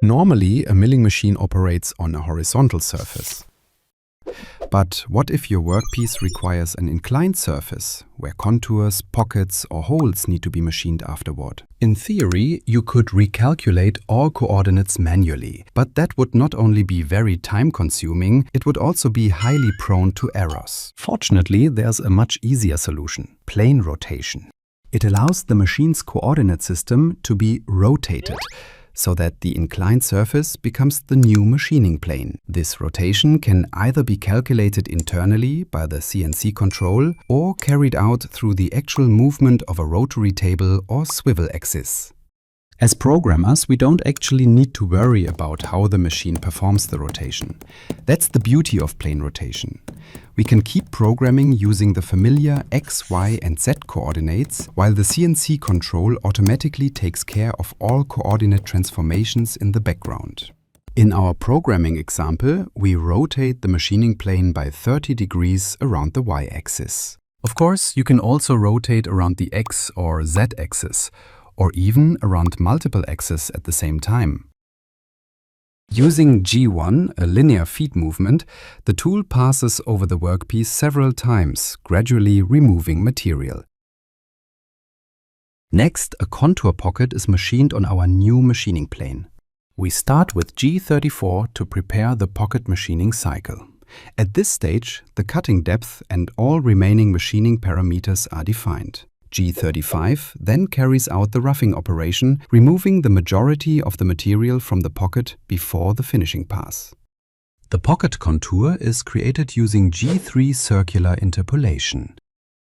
Normally, a milling machine operates on a horizontal surface. But what if your workpiece requires an inclined surface, where contours, pockets or holes need to be machined afterward? In theory, you could recalculate all coordinates manually, but that would not only be very time-consuming, it would also be highly prone to errors. Fortunately, there's a much easier solution: plane rotation. It allows the machine's coordinate system to be rotated, so that the inclined surface becomes the new machining plane. This rotation can either be calculated internally by the CNC control or carried out through the actual movement of a rotary table or swivel axis. As programmers, we don't actually need to worry about how the machine performs the rotation. That's the beauty of plane rotation. We can keep programming using the familiar X, Y and Z coordinates, while the CNC control automatically takes care of all coordinate transformations in the background. In our programming example, we rotate the machining plane by 30 degrees around the Y-axis. Of course, you can also rotate around the X or Z-axis, or even around multiple axes at the same time. Using G1, a linear feed movement, the tool passes over the workpiece several times, gradually removing material. Next, a contour pocket is machined on our new machining plane. We start with G34 to prepare the pocket machining cycle. At this stage, the cutting depth and all remaining machining parameters are defined. G35 then carries out the roughing operation, removing the majority of the material from the pocket before the finishing pass. The pocket contour is created using G3 circular interpolation.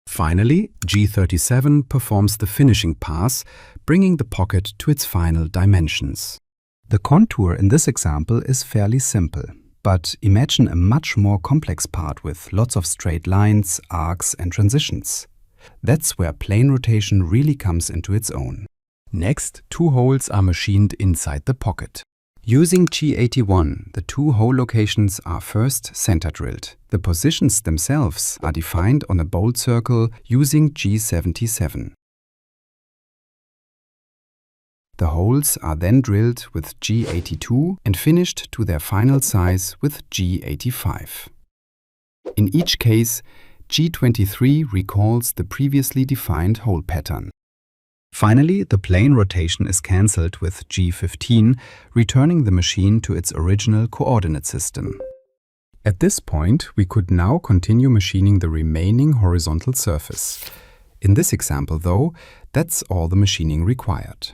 Finally, G37 performs the finishing pass, bringing the pocket to its final dimensions. The contour in this example is fairly simple, but imagine a much more complex part with lots of straight lines, arcs and transitions. That's where plane rotation really comes into its own. Next, two holes are machined inside the pocket. Using G81, the two hole locations are first center drilled. The positions themselves are defined on a bolt circle using G77. The holes are then drilled with G82 and finished to their final size with G85. In each case, G23 recalls the previously defined hole pattern. Finally, the plane rotation is cancelled with G15, returning the machine to its original coordinate system. At this point, we could now continue machining the remaining horizontal surface. In this example, though, that's all the machining required.